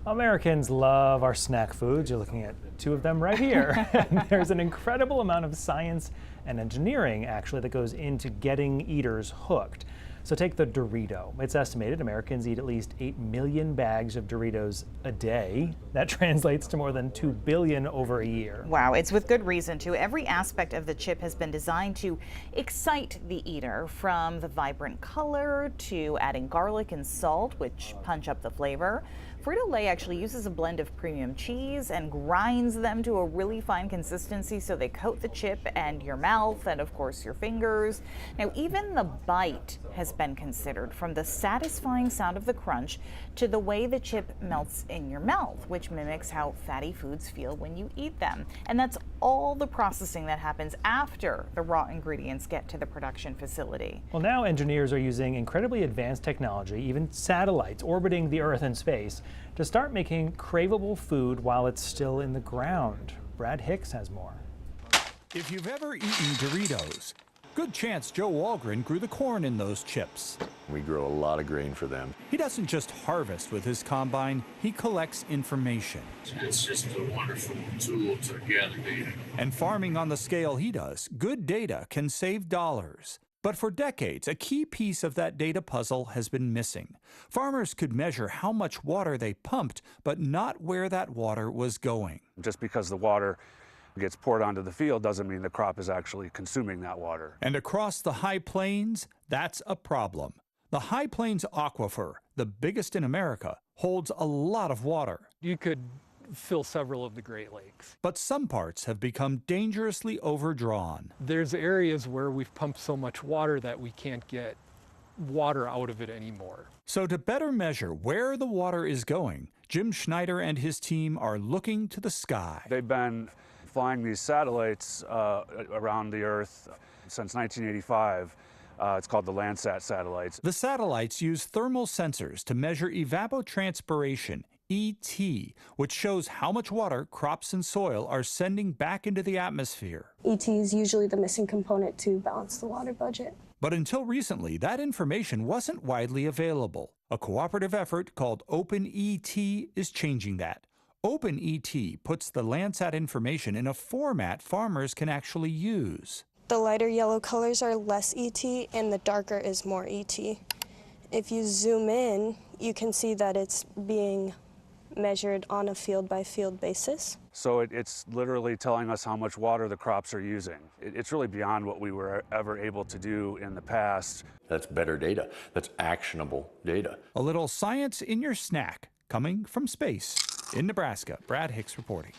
Americans love our snack foods. You're looking at two of them right here. And there's an incredible amount of science and engineering, actually, that goes into getting eaters hooked. So take the Dorito. It's estimated Americans eat at least 8 million bags of Doritos a day. That translates to more than 2 billion over a year. Wow, it's with good reason, too. Every aspect of the chip has been designed to excite the eater, from the vibrant color to adding garlic and salt, which punch up the flavor. Frito-Lay actually uses a blend of premium cheese and grinds them to a really fine consistency so they coat the chip and your mouth and, of course, your fingers. Now, even the bite has been considered, from the satisfying sound of the crunch to the way the chip melts in your mouth, which mimics how fatty foods feel when you eat them. And that's all the processing that happens after the raw ingredients get to the production facility. Well, now engineers are using incredibly advanced technology, even satellites orbiting the Earth in space, to start making craveable food while it's still in the ground. Brad Hicks has more. If you've ever eaten Doritos, good chance Joe Walgren grew the corn in those chips. We grow a lot of grain for them. He doesn't just harvest with his combine, he collects information. It's just a wonderful tool to gather data. And farming on the scale he does, good data can save dollars. But for decades, a key piece of that data puzzle has been missing. Farmers could measure how much water they pumped, but not where that water was going. Just because the water gets poured onto the field doesn't mean the crop is actually consuming that water. And across the High Plains, that's a problem. The High Plains Aquifer, the biggest in America, holds a lot of water. You could fill several of the Great Lakes. But some parts have become dangerously overdrawn. There's areas where we've pumped so much water that we can't get water out of it anymore. So to better measure where the water is going, Jim Schneider and his team are looking to the sky. They've been flying these satellites around the Earth since 1985. It's called the Landsat satellites. The satellites use thermal sensors to measure evapotranspiration, ET, which shows how much water crops and soil are sending back into the atmosphere. ET is usually the missing component to balance the water budget. But until recently, that information wasn't widely available. A cooperative effort called OpenET is changing that. OpenET puts the Landsat information in a format farmers can actually use. The lighter yellow colors are less ET and the darker is more ET. If you zoom in, you can see that it's being measured on a field-by-field basis. So it's literally telling us how much water the crops are using. It's really beyond what we were ever able to do in the past. That's better data. That's actionable data. A little science in your snack, coming from space. In Nebraska, Brad Hicks reporting.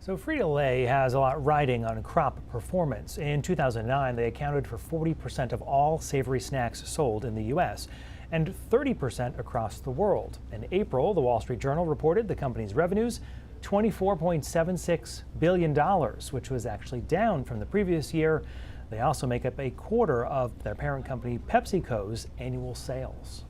So Frito-Lay has a lot riding on crop performance. In 2009, they accounted for 40% of all savory snacks sold in the U.S. and 30% across the world. In April, the Wall Street Journal reported the company's revenues $24.76 billion, which was actually down from the previous year. They also make up a quarter of their parent company PepsiCo's annual sales.